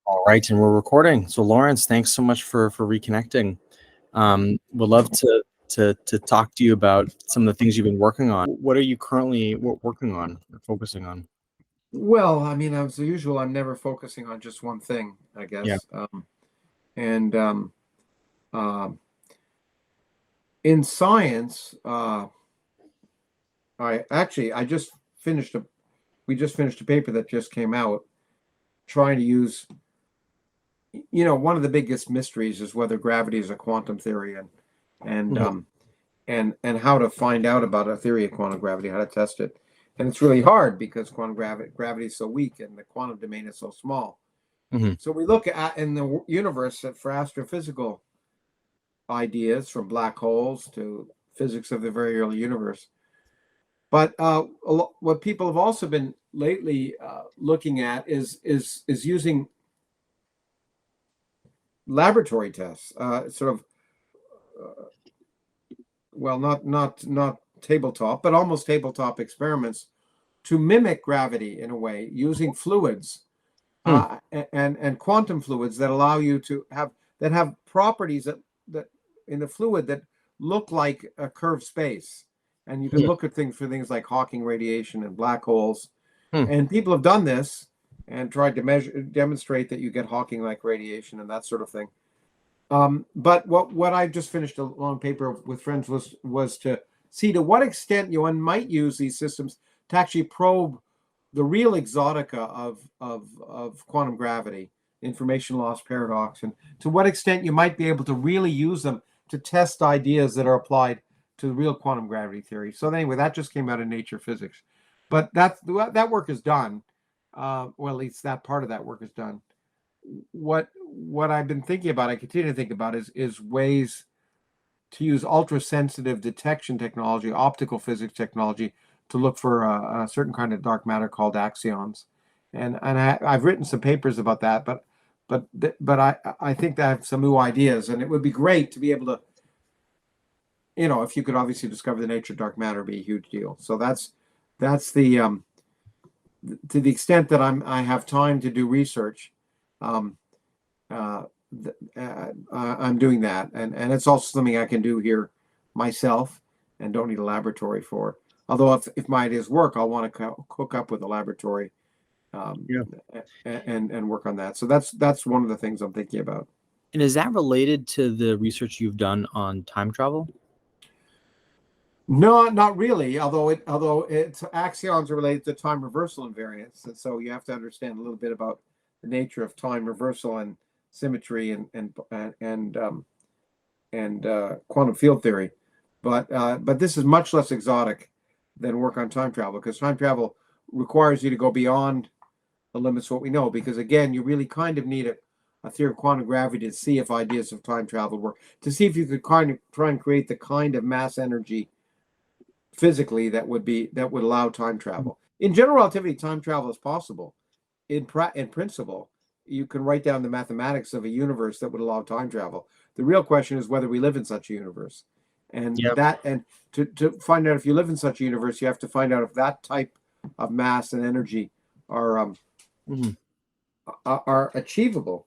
All right, and we're recording. So Lawrence, thanks so much for reconnecting. Would love to talk to you about some of the things you've been working on. What are you currently working on or focusing on? Well, I mean, as usual, I'm never focusing on just one thing, I Yeah. guess. And um, in science, I just finished we just finished a paper that just came out trying to use, one of the biggest mysteries is whether gravity is a quantum theory and Mhm. um, and how to find out about a theory of quantum gravity, how to test it. And it's really hard because quantum gravity is so weak and the quantum domain is so small. Mhm. So we look at in the universe for astrophysical ideas, from black holes to physics of the very early universe. But what people have also been lately looking at is using laboratory tests, sort of, well, not tabletop, but almost tabletop experiments to mimic gravity in a way using fluids Hmm. and quantum fluids that allow you to have properties that in the fluid that look like a curved space, and you can Hmm. look at things for things like Hawking radiation and black holes. Hmm. And people have done this and tried to demonstrate that you get Hawking like radiation and that sort of thing. But what I just finished a long paper with friends was to see to what extent one might use these systems to actually probe the real exotica of quantum gravity, information loss paradox, and to what extent you might be able to really use them to test ideas that are applied to the real quantum gravity theory. So anyway, that just came out in Nature Physics, but that work is done. Well, at least that part of that work is done. What I've been thinking about, I continue to think about, is ways to use ultra sensitive detection technology, optical physics technology, to look for a certain kind of dark matter called axions. And I've written some papers about that, but I think that I have some new ideas, and it would be great to be able to, if you could obviously discover the nature of dark matter, it'd be a huge deal. So that's the to the extent that I have time to do research. Um, uh, I'm doing that, and it's also something I can do here myself, and don't need a laboratory for. Although if my ideas work, I'll want to hook up with a laboratory, um, Yeah. and work on that. So that's one of the things I'm thinking about. And is that related to the research you've done on time travel? No, not really. Although it's axions are related to time reversal invariance, and so you have to understand a little bit about the nature of time reversal and symmetry and quantum field theory. But this is much less exotic than work on time travel, because time travel requires you to go beyond the limits of what we know. Because again, you really kind of need a theory of quantum gravity to see if ideas of time travel work, to see if you could kind of try and create the kind of mass energy physically that would allow time travel. In general relativity, time travel is possible. In principle, you can write down the mathematics of a universe that would allow time travel. The real question is whether we live in such a universe. And Yep. to find out if you live in such a universe, you have to find out if that type of mass and energy are Mhm. are achievable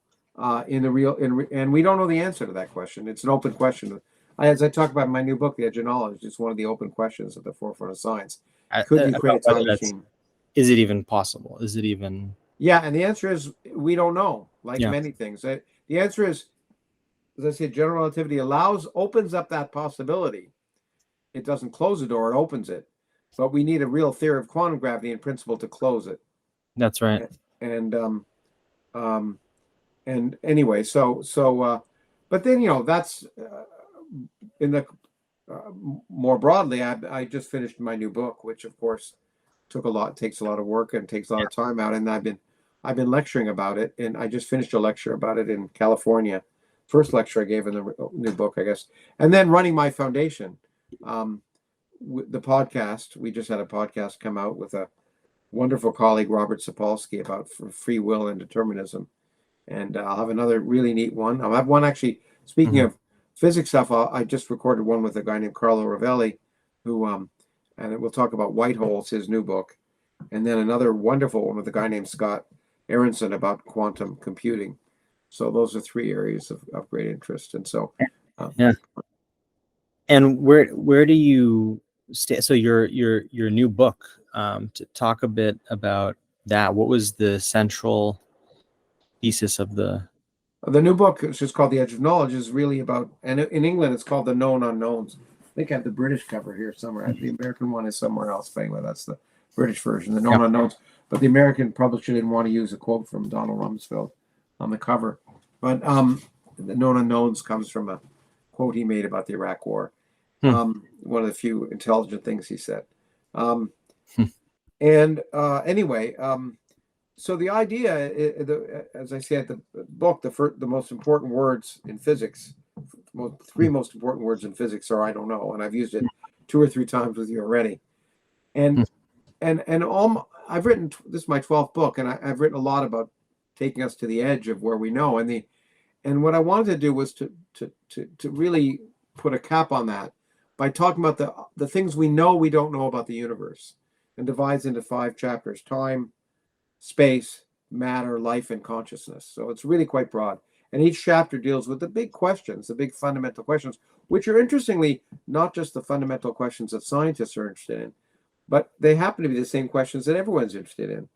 in the real and we don't know the answer to that question. It's an open question. As I talk about in my new book, The Edge of Knowledge, it's one of the open questions at the forefront of science. Could you create About a whether time that's machine? is it even possible? Is it even? Yeah, and the answer is we don't know. Like Yeah. many things, the answer is, as I said, general relativity opens up that possibility. It doesn't close the door; it opens it. But we need a real theory of quantum gravity in principle to close it. That's right. And um, and anyway, but then that's in the uh, more broadly. I just finished my new book, which of course takes a lot of work and takes a lot of time out, and I've been lecturing about it, and I just finished a lecture about it in California. First lecture I gave in the new book, I guess, and then running my foundation. The podcast, we just had a podcast come out with a wonderful colleague, Robert Sapolsky, about free will and determinism. And I'll have another really neat one. I'll have one actually. Speaking Mhm. of physics stuff, I just recorded one with a guy named Carlo Rovelli, who and we'll talk about white holes, his new book, and then another wonderful one with a guy named Scott Aronson about quantum computing. So those are three areas of great interest. And so, Yeah. And where do you stay? So your new book, to talk a bit about that. What was the central thesis of the? new book, which is called The Edge of Knowledge, is really about, and in England it's called The Known Unknowns. I think I have the British cover here somewhere. The American one is somewhere else. But anyway, that's the British version, The Known Yeah. Unknowns. But the American publisher didn't want to use a quote from Donald Rumsfeld on the cover. But The Known Unknowns comes from a quote he made about the Iraq War. One of the few intelligent things he said. Anyway, so the idea, as I said, the book, the most important words in physics, three most important words in physics are "I don't know," and I've used it 2 or 3 times with you already. And I've written, this is my 12th book, and I've written a lot about taking us to the edge of where we know. And what I wanted to do was to really put a cap on that by talking about the things we know we don't know about the universe, and divides into 5 chapters: time, space, matter, life, and consciousness. So it's really quite broad. And each chapter deals with the big questions, the big fundamental questions, which are interestingly not just the fundamental questions that scientists are interested in, but they happen to be the same questions that everyone's interested in.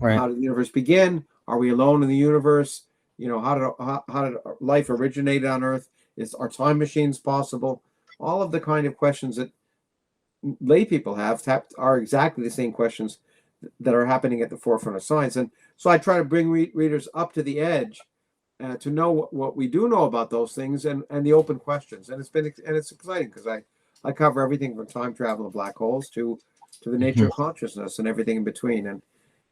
Right. How did the universe begin? Are we alone in the universe? How did life originate on Earth? Are time machines possible? All of the kind of questions that lay people have are exactly the same questions that are happening at the forefront of science. And so I try to bring readers up to the edge to know what we do know about those things, and the open questions. And it's exciting because I cover everything from time travel and black holes to the nature of consciousness and everything in between.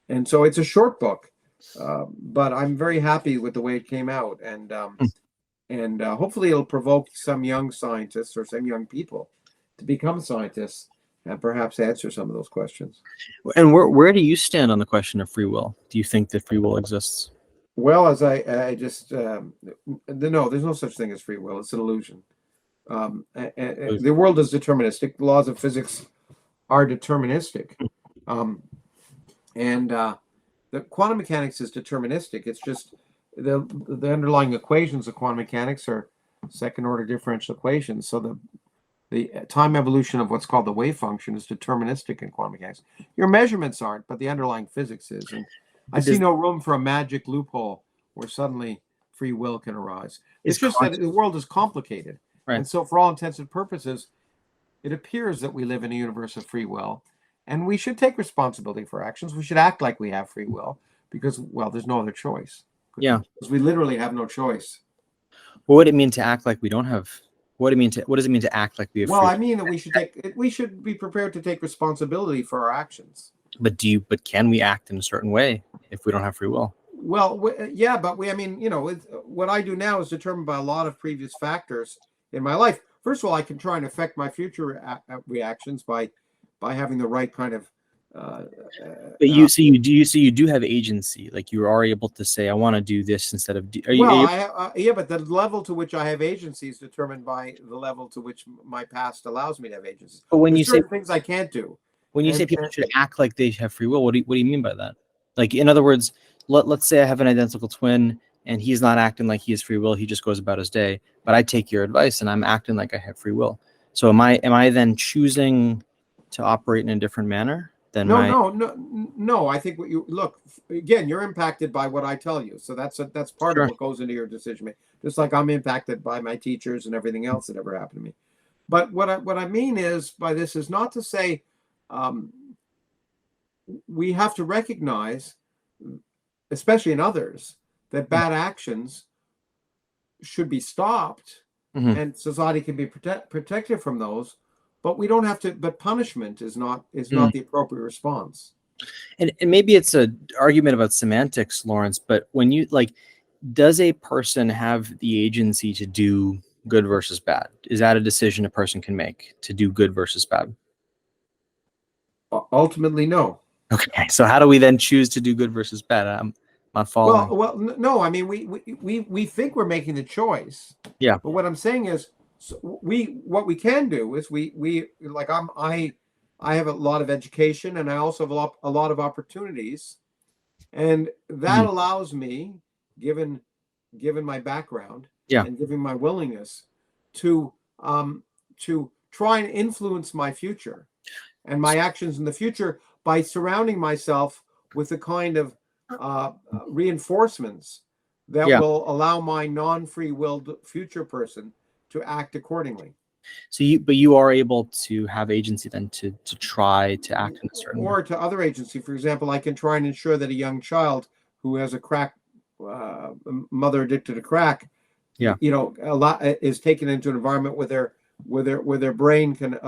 And so it's a short book, but I'm very happy with the way it came out. And hopefully it'll provoke some young scientists or some young people to become scientists and perhaps answer some of those questions. And where do you stand on the question of free will? Do you think that free will exists? Well, as I just no, there's no such thing as free will. It's an illusion. The world is deterministic. The laws of physics are deterministic, and the quantum mechanics is deterministic. It's just the underlying equations of quantum mechanics are second order differential equations. So the time evolution of what's called the wave function is deterministic in quantum mechanics. Your measurements aren't, but the underlying physics is. And I see no room for a magic loophole where suddenly free will can arise. It's just that the world is complicated. Right. And so for all intents and purposes, it appears that we live in a universe of free will, and we should take responsibility for actions. We should act like we have free will because, well, there's no other choice. Yeah. Because we literally have no choice. What would it mean to act like we don't have? What does it mean to act like we have? Well, I mean that we should be prepared to take responsibility for our actions. But can we act in a certain way if we don't have free will? Well, yeah, but what I do now is determined by a lot of previous factors in my life. First of all, I can try and affect my future reactions by having the right kind of. But you do have agency. Like you are able to say, I want to do this instead of. Yeah, but the level to which I have agency is determined by the level to which my past allows me to have agency. But when There's you say things I can't do. When you say people should act like they have free will, what do you mean by that? Like, in other words, let's say I have an identical twin and he's not acting like he has free will. He just goes about his day. But I take your advice and I'm acting like I have free will. So am I then choosing to operate in a different manner than No. I think you're impacted by what I tell you. So that's part of what goes into your decision making. Just like I'm impacted by my teachers and everything else that ever happened to me. But what I mean is by this is not to say we have to recognize, especially in others, that bad actions should be stopped, and society can be protected from those. But we don't have to. But punishment is not the appropriate response. And maybe it's an argument about semantics, Lawrence. But when you does a person have the agency to do good versus bad? Is that a decision a person can make to do good versus bad? Ultimately, no. Okay, so how do we then choose to do good versus bad? I'm not following. Well, no. I mean, we think we're making the choice. Yeah. But what I'm saying is, what we can do is I have a lot of education, and I also have a lot of opportunities And that Mhm. allows me, given my background Yeah. and given my willingness to um, try and influence my future and my actions in the future by surrounding myself with the kind of reinforcements that Yeah. will allow my non-free willed future person to act accordingly. So but you are able to have agency then to try to act in a certain way. Or to other agency. For example, I can try and ensure that a young child who has a crack mother addicted to crack, Yeah. a lot is taken into an environment where their brain can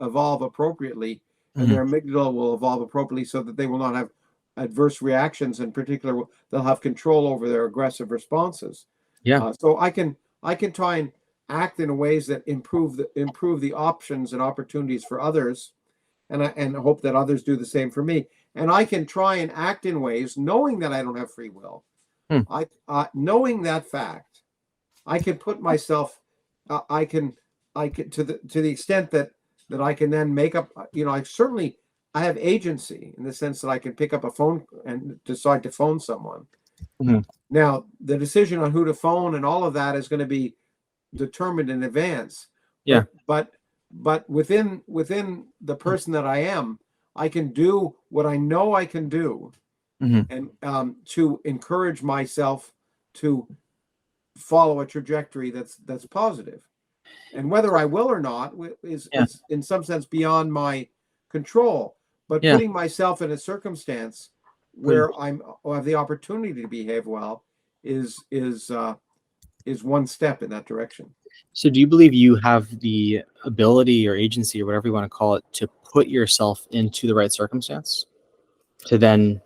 evolve appropriately, and Hmm. their amygdala will evolve appropriately, so that they will not have adverse reactions. In particular, they'll have control over their aggressive responses. Yeah. So I can try and act in ways that improve the options and opportunities for others, and hope that others do the same for me. And I can try and act in ways, knowing that I don't have free will. Hmm. Knowing that fact, I can put myself, I can to the extent that I can then make up. I have agency in the sense that I can pick up a phone and decide to phone someone. Hmm. Now, the decision on who to phone and all of that is going to be determined in advance. Yeah. But within the person that I am, I can do what I know I can do, Hmm. and to encourage myself to follow a trajectory that's positive. And whether I will or not Yeah. is in some sense beyond my control. But Yeah. putting myself in a circumstance Put- where I have the opportunity to behave well is one step in that direction. So do you believe you have the ability or agency or whatever you want to call it to put yourself into the right circumstance to then?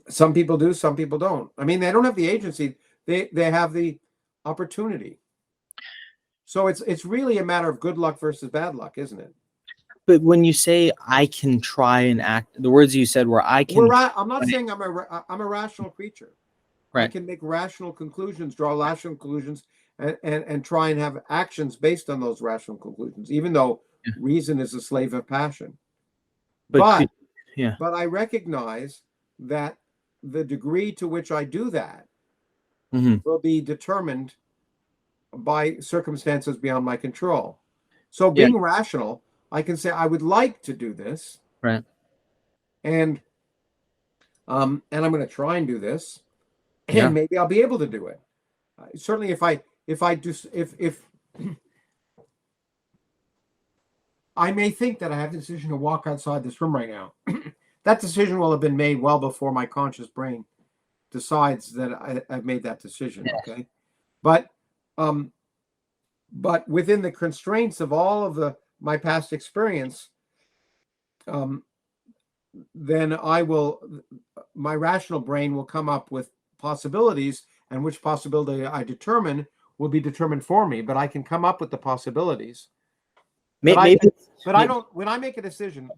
Some people do, some people don't. I mean, they don't have the agency; they have the opportunity. So it's really a matter of good luck versus bad luck, isn't it? But when you say I can try and act, the words you said were I can I'm not try, saying I'm a rational creature. I right? can make rational conclusions, draw rational conclusions, and try and have actions based on those rational conclusions, even though Yeah. reason is a slave of passion. But But yeah. I recognize that the degree to which I do that Hmm. will be determined by circumstances beyond my control. So Yeah. being rational, I can say I would like to do this, Right. and and I'm going to try and do this, and Yeah. maybe I'll be able to do it. Certainly, if I do if I may think that I have the decision to walk outside this room right now, that decision will have been made well before my conscious brain decides that I've made that decision. Yeah. Okay, but um, within the constraints of all of my past experience, um, then my rational brain will come up with possibilities, and which possibility I determine will be determined for me. But I can come up with the possibilities. But I Maybe. but I Maybe. don't. When I make a decision,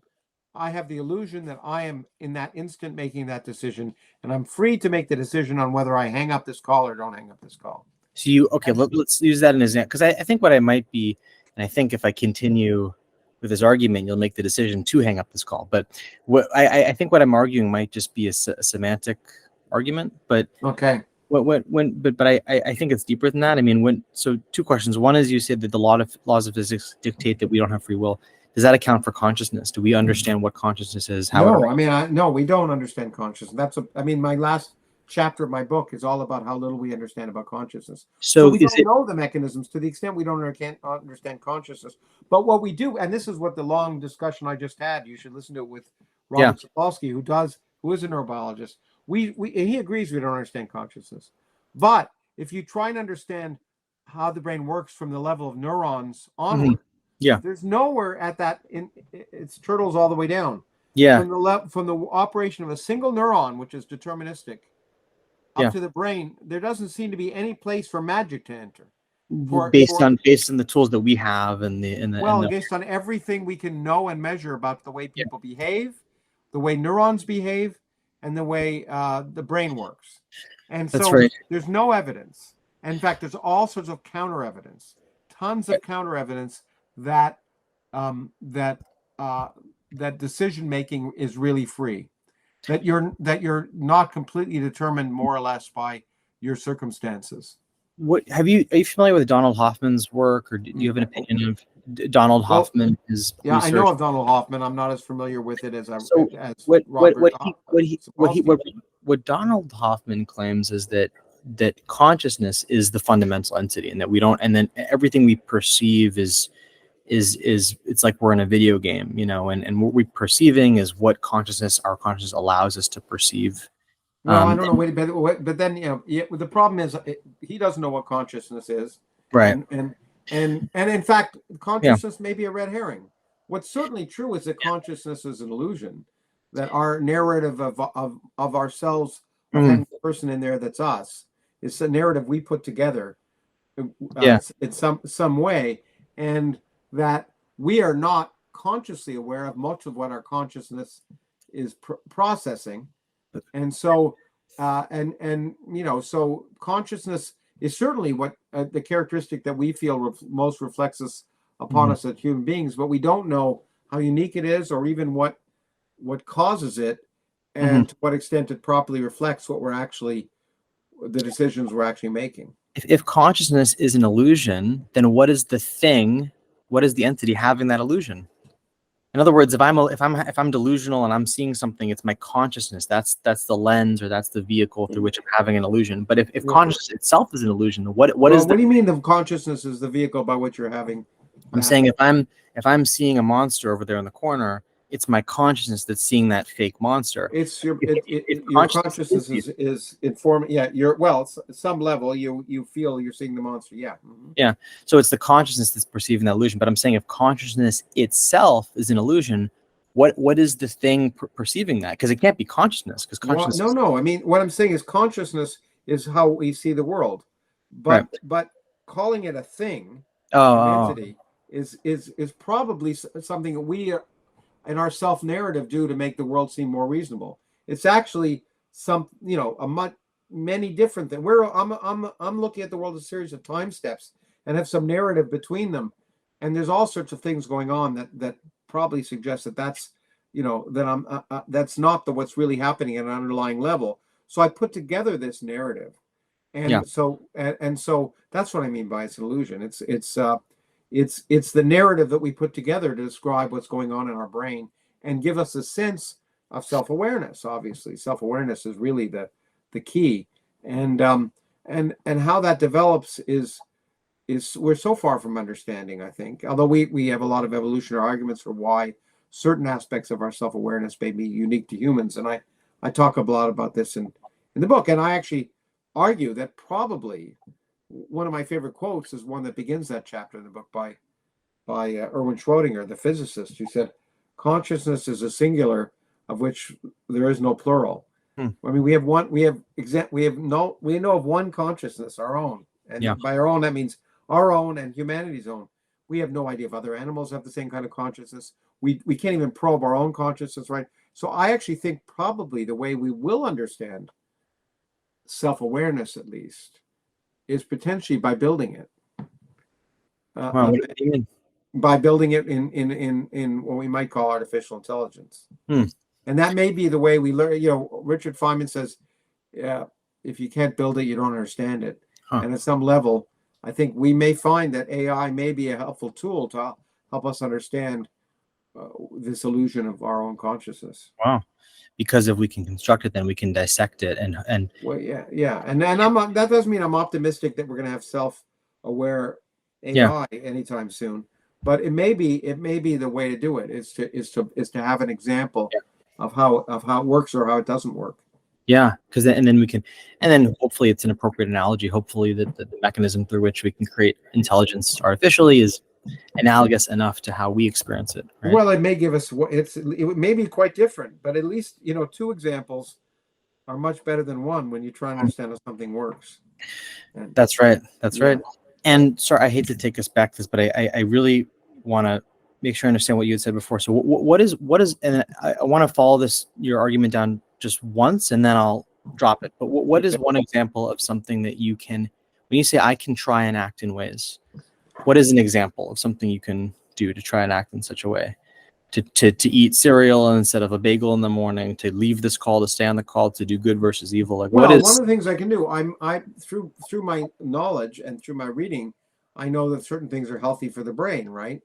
I have the illusion that I am in that instant making that decision, and I'm free to make the decision on whether I hang up this call or don't hang up this call. So okay, let's use that as an example because I think what I might be, and I think if I continue with this argument, you'll make the decision to hang up this call. But what I think what I'm arguing might just be a semantic argument. But Okay. but I think it's deeper than that. I mean, so two questions. One is you said that the laws of physics dictate that we don't have free will. Does that account for consciousness? Do we understand what consciousness is? How it? No, I mean, no, we don't understand consciousness. I mean, my last chapter of my book is all about how little we understand about consciousness. So So we is don't it? know the mechanisms to the extent we can't understand consciousness. But what we do, and this is what the long discussion I just had, you should listen to it with Yeah. Robert Sapolsky, who is a neurobiologist. He agrees we don't understand consciousness. But if you try and understand how the brain works from the level of neurons Mhm. onward, Yeah. there's nowhere at that it's turtles all the way down Yeah. from the operation of a single neuron, which is deterministic, up Yeah. to the brain. There doesn't seem to be any place for magic to enter. For Based on the tools that we have and the based on everything we can know and measure about the way yeah. people behave, the way neurons behave, and the way the brain works. And That's so right. there's no evidence. In fact, there's all sorts of counter evidence, tons of counter evidence that um, that uh, that decision making is really free. that you're not completely determined more or less by your circumstances. What are you familiar with Donald Hoffman's work, or do you have an opinion of Donald Well, Hoffman, his yeah, I know research? of Donald Hoffman. I'm not as familiar with it as So Robert Sapolsky. what Donald Hoffman claims is that consciousness is the fundamental entity, and that we don't, and then everything we perceive is it's like we're in a video game, you know, and what we're perceiving is what our consciousness allows us to perceive. Well, I don't know. But then the problem is he doesn't know what consciousness is, Right. and in fact, Yeah. consciousness may be a red herring. What's certainly true is that consciousness is an illusion. That our narrative of ourselves, of having a person in there that's us, is a narrative we put together. Yeah. In some way, and that we are not consciously aware of much of what our consciousness is processing. And so so consciousness is certainly what the characteristic that we feel most reflects us upon us as human beings, but we don't know how unique it is, or even what causes it, and to what extent it properly reflects what the decisions we're actually making. If consciousness is an illusion, then what is the entity having that illusion? In other words, if I'm delusional and I'm seeing something, it's my consciousness. That's the lens, or that's the vehicle through which I'm having an illusion. But if consciousness itself is an illusion, what is what do you mean the consciousness is the vehicle by which you're having? I'm saying if I'm seeing a monster over there in the corner, it's my consciousness that's seeing that fake monster. It's your consciousness is informing. Yeah, some level you feel you're seeing the monster. Yeah. Yeah. So it's the consciousness that's perceiving that illusion. But I'm saying if consciousness itself is an illusion, what is the thing perceiving that? Because it can't be consciousness. Because consciousness. No. I mean, what I'm saying is consciousness is how we see the world, but calling it a thing, an entity, is probably something we are in our self-narrative do to make the world seem more reasonable. It's actually many different things. I'm looking at the world as a series of time steps and have some narrative between them, and there's all sorts of things going on that probably suggest that's that's not what's really happening at an underlying level. So I put together this narrative, and so that's what I mean by it's an illusion. It's the narrative that we put together to describe what's going on in our brain and give us a sense of self-awareness. Obviously, self-awareness is really the key, and how that develops is we're so far from understanding, I think. Although we have a lot of evolutionary arguments for why certain aspects of our self-awareness may be unique to humans, and I talk a lot about this in the book, and I actually argue that probably one of my favorite quotes is one that begins that chapter in the book by Erwin Schrödinger, the physicist, who said, "Consciousness is a singular of which there is no plural." I mean, we know of one consciousness, our own, and by our own that means our own and humanity's own. We have no idea if other animals have the same kind of consciousness. We can't even probe our own consciousness, right? So I actually think probably the way we will understand self-awareness, at least, is potentially by building it. Wow, what do you mean? By building it in what we might call artificial intelligence. And that may be the way we learn. Richard Feynman says, if you can't build it, you don't understand it. And at some level, I think we may find that AI may be a helpful tool to help us understand this illusion of our own consciousness. Wow. Because if we can construct it, then we can dissect it and well, yeah. And that doesn't mean I'm optimistic that we're going to have self-aware AI anytime soon, but it may be the way to do it is to have an example of how it works or how it doesn't work. Yeah, because then hopefully it's an appropriate analogy. Hopefully the mechanism through which we can create intelligence artificially is analogous enough to how we experience it. Right? Well, it may give us it may be quite different, but at least two examples are much better than one when you try and understand how something works. That's right. That's right. And sorry, I hate to take us back to this, but I really want to make sure I understand what you had said before. So what is, and I want to follow your argument down just once, and then I'll drop it. But what is one example of something that you can, when you say I can try and act in ways, what is an example of something you can do to try and act in such a way to eat cereal instead of a bagel in the morning, to leave this call, to stay on the call, to do good versus evil? Like, what Well, one is? of the things I can do, I through my knowledge and through my reading, I know that certain things are healthy for the brain, right?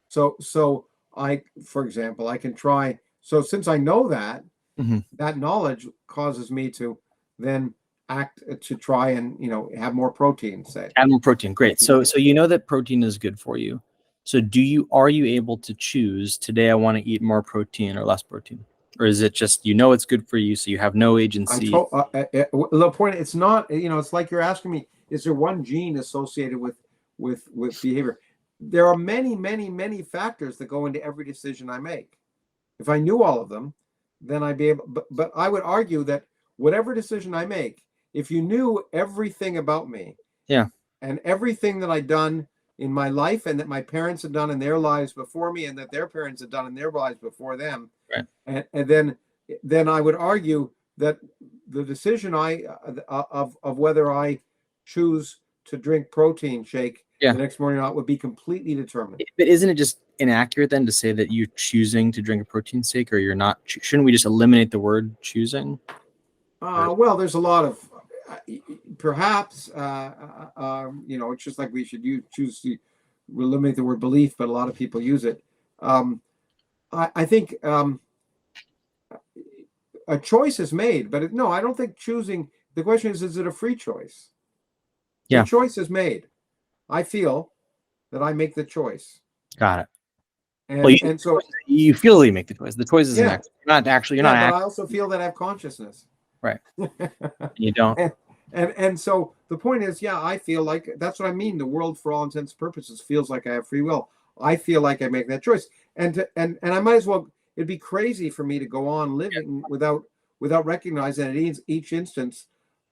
So I, for example, I can try. So since I know that, Mhm. that knowledge causes me to then act to try and have more protein, say. Animal protein, great. So you know that protein is good for you. So are you able to choose today I want to eat more protein or less protein? Or is it just it's good for you, so you have no I agency? told the point. It's not. It's like you're asking me: is there one gene associated with behavior? There are many, many, many factors that go into every decision I make. If I knew all of them, then I'd be able. But I would argue that whatever decision I make, if you knew everything about me, Yeah. and everything that I'd done in my life, and that my parents had done in their lives before me, and that their parents had done in their lives before them, Right. and then I would argue that the decision of whether I choose to drink protein shake Yeah. the next morning or not would be completely determined. But isn't it just inaccurate then to say that you're choosing to drink a protein shake, or you're not? Shouldn't we just eliminate the word choosing? Well, there's a lot of perhaps it's just like we should choose to eliminate the word belief, but a lot of people use it. I think a choice is made, but no, I don't think choosing. The question is it a free choice? Yeah. The choice is made. I feel that I make the choice. Got it. And so you feel you make the choice. The choice isn't yeah. You're not But I also feel that I have consciousness. Right. You don't. And so the point is, yeah, I feel like that's what I mean. The world, for all intents and purposes, feels like I have free will. I feel like I make that choice, and I might as well. It'd be crazy for me to go on living without recognizing that at each instance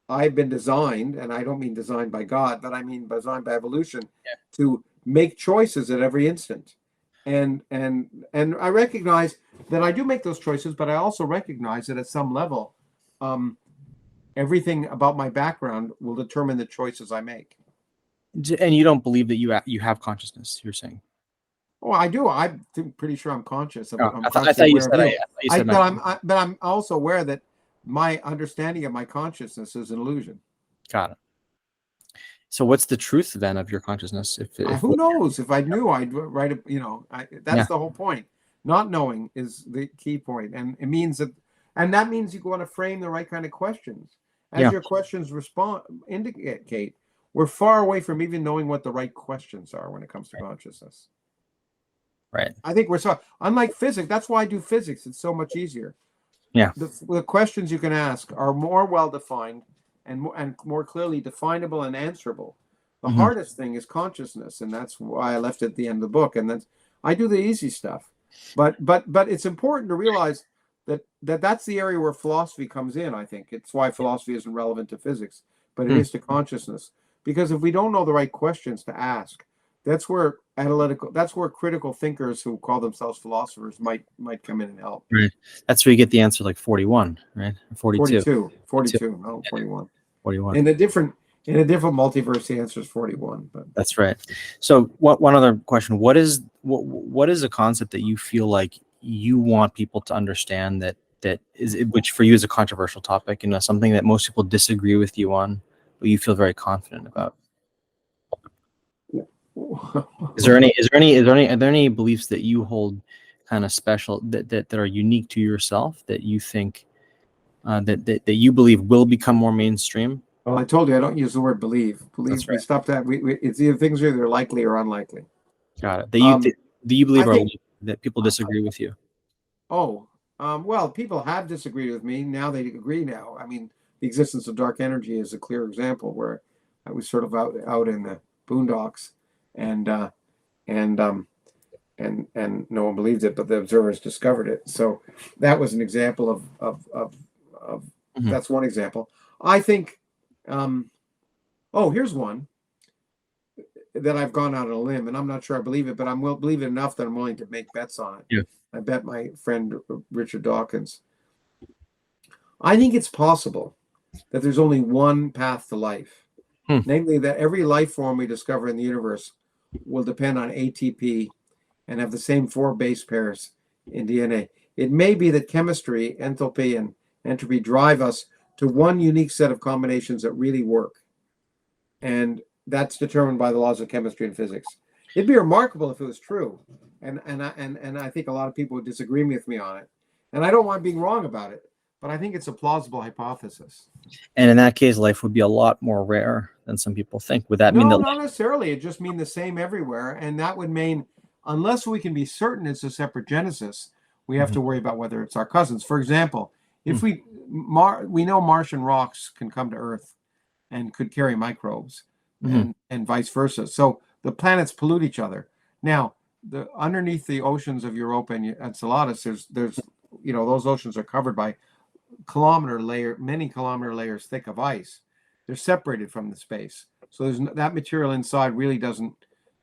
I've been designed, and I don't mean designed by God, but I mean designed by evolution, to make choices at every instant. And I recognize that I do make those choices, but I also recognize that at some level, everything about my background will determine the choices I make. And you don't believe that you have consciousness, you're saying? Oh, I do. I'm pretty sure I'm conscious. Oh, I'm I thought consciously you aware said of I you. thought you said But I'm also aware that my understanding of my consciousness is an illusion. Got it. So what's the truth then of your consciousness? If Who knows? If I knew, I'd write it. That's the whole point. Not knowing is the key point, and it means that means you want to frame the right kind of questions. As your questions indicate, we're far away from even knowing what the right questions are when it comes to consciousness. Right. I think we're so unlike physics. That's why I do physics. It's so much easier. Yeah. The questions you can ask are more well defined and more clearly definable and answerable. The hardest thing is consciousness, and that's why I left it at the end of the book. And I do the easy stuff, but it's important to realize that's the area where philosophy comes in. I think it's why philosophy isn't relevant to physics, but it is to consciousness. Because if we don't know the right questions to ask, that's where critical thinkers who call themselves philosophers might come in and help. Right. That's where you get the answer, like 41, right? 42. 42, no, 41. 41. In a different multiverse, the answer is 41. But that's right. So one other question: what is a concept that you feel like you want people to understand that is, which for you is a controversial topic, something that most people disagree with you on, but you feel very confident about? Are there any beliefs that you hold kind of special that are unique to yourself that you think that you believe will become more mainstream? Well, I told you I don't use the word believe. Believe. That's right. We stopped that. It's either things are either likely or unlikely. Got it. Do you believe that people disagree with you? Well, people have disagreed with me. Now they agree now. I mean, the existence of dark energy is a clear example where I was sort of out in the boondocks, and no one believed it, but the observers discovered it. So that was an example of that's one example. I think. Here's one that I've gone out on a limb, and I'm not sure I believe it, but will believe it enough that I'm willing to make bets on it. Yeah. I bet my friend Richard Dawkins. I think it's possible that there's only one path to life, namely that every life form we discover in the universe will depend on ATP and have the same 4 base pairs in DNA. It may be that chemistry, enthalpy, and entropy drive us to one unique set of combinations that really work. And that's determined by the laws of chemistry and physics. It'd be remarkable if it was true. And I think a lot of people would disagree with me on it. And I don't want being wrong about it, but I think it's a plausible hypothesis. And in that case, life would be a lot more rare than some people think. Would that mean No, that not necessarily. It just mean the same everywhere. And that would mean, unless we can be certain it's a separate genesis, we have to worry about whether it's our cousins. For example, if we know Martian rocks can come to Earth and could carry microbes, and vice versa. So the planets pollute each other. Now, underneath the oceans of Europa and Enceladus, there's those oceans are covered by many kilometer layers thick of ice. They're separated from the space, so that material inside really doesn't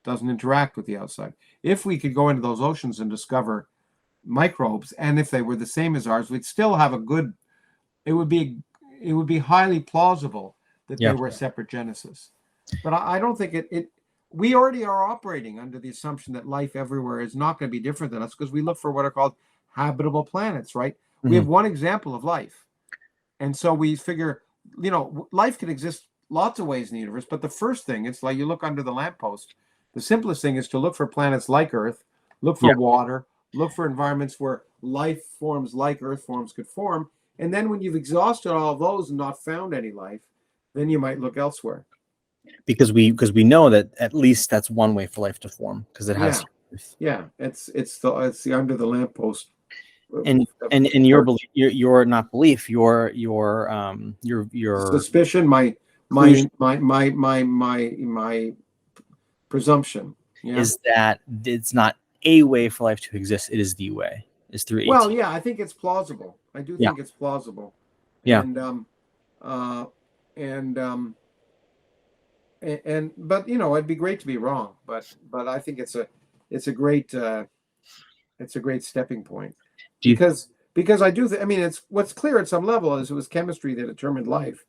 interact with the outside. If we could go into those oceans and discover microbes, and if they were the same as ours, we'd still have it would be highly plausible that they were a separate genesis. But I don't think we already are operating under the assumption that life everywhere is not going to be different than us, because we look for what are called habitable planets, right? We have one example of life. And so we figure, life can exist lots of ways in the universe, but the first thing, it's like you look under the lamppost. The simplest thing is to look for planets like Earth, look for water, look for environments where life forms like Earth forms could form. And then when you've exhausted all of those and not found any life, then you might look elsewhere. Because we know that at least that's one way for life to form, because it has. Yeah, it's the under the lamppost. And your belief, your not belief, your suspicion, my presumption is that it's not a way for life to exist. It is the way. It's through. Well, yeah, I think it's plausible. I do think it's plausible. Yeah. But it'd be great to be wrong. But I think it's a great stepping point. Because I do it's what's clear at some level is it was chemistry that determined life,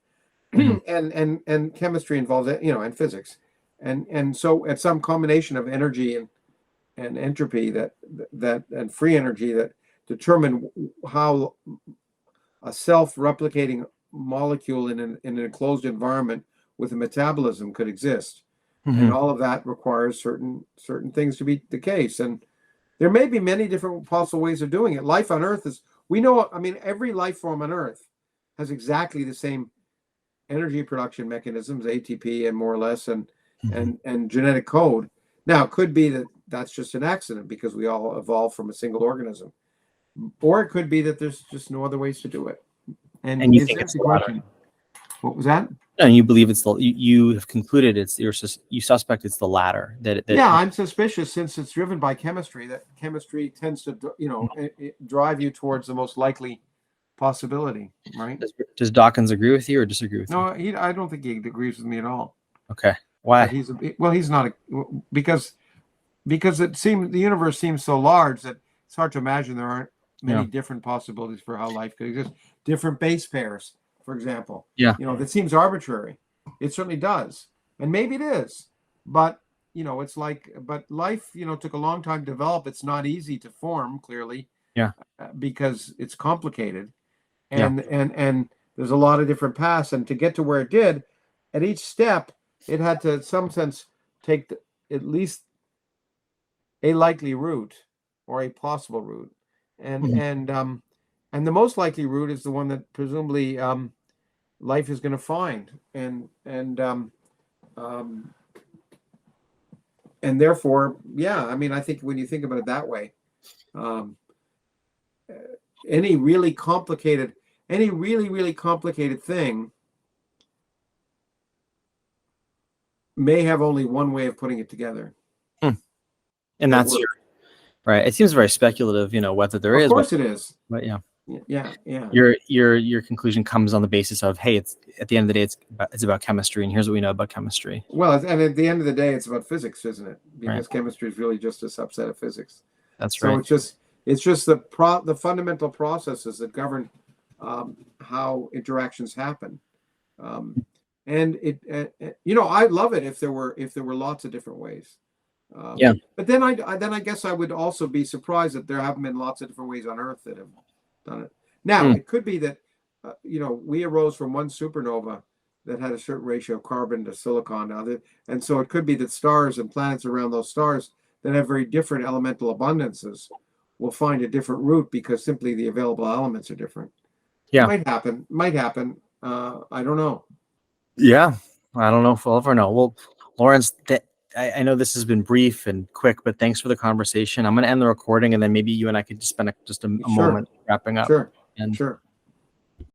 and chemistry involves and physics, and so at some combination of energy and entropy that and free energy that determine how a self-replicating molecule in an enclosed environment with a metabolism could exist, and all of that requires certain things to be the case. And there may be many different possible ways of doing it. Life on Earth every life form on Earth has exactly the same energy production mechanisms, ATP and more or less, and genetic code. Now, it could be that that's just an accident because we all evolved from a single organism, or it could be that there's just no other ways to do it. And you think it's the latter? What was that? And you believe you have concluded you suspect it's the latter. I'm suspicious, since it's driven by chemistry, that chemistry tends to drive you towards the most likely possibility, right? Does Dawkins agree with you or disagree with you? No, I don't think he agrees with me at all. Okay, why? But he's not because it seems the universe seems so large that it's hard to imagine there aren't many different possibilities for how life could exist. Different base pairs, for example. That seems arbitrary. It certainly does, and maybe it is, but it's but life took a long time to develop. It's not easy to form, clearly, because it's complicated, and there's a lot of different paths, and to get to where it did, at each step it had to, in some sense, take at least a likely route or a possible route, and the most likely route is the one that presumably life is going to find, and therefore, I think when you think about it that way, any really complicated thing may have only one way of putting it together. And that's right. It seems very speculative, whether there is. Of course it is. But yeah. Your conclusion comes on the basis of, hey, it's at the end of the day, it's about chemistry, and here's what we know about chemistry. Well, and at the end of the day, it's about physics, isn't it? Because chemistry is really just a subset of physics. That's right. So it's just the fundamental processes that govern how interactions happen. And I love it if there were lots of different ways. Yeah. But then I guess I would also be surprised that there haven't been lots of different ways on Earth that have done it. Now, Hmm. it could be that we arose from one supernova that had a certain ratio of carbon to silicon to other, and so it could be that stars and planets around those stars that have very different elemental abundances will find a different route because simply the available elements are different. Yeah. Might happen. Might happen. I don't know. Yeah. I don't know if we'll ever know. Well, Lawrence, I know this has been brief and quick, but thanks for the conversation. I'm going to end the recording, and then maybe you and I could just spend just a Sure. moment wrapping up. Sure. And Sure.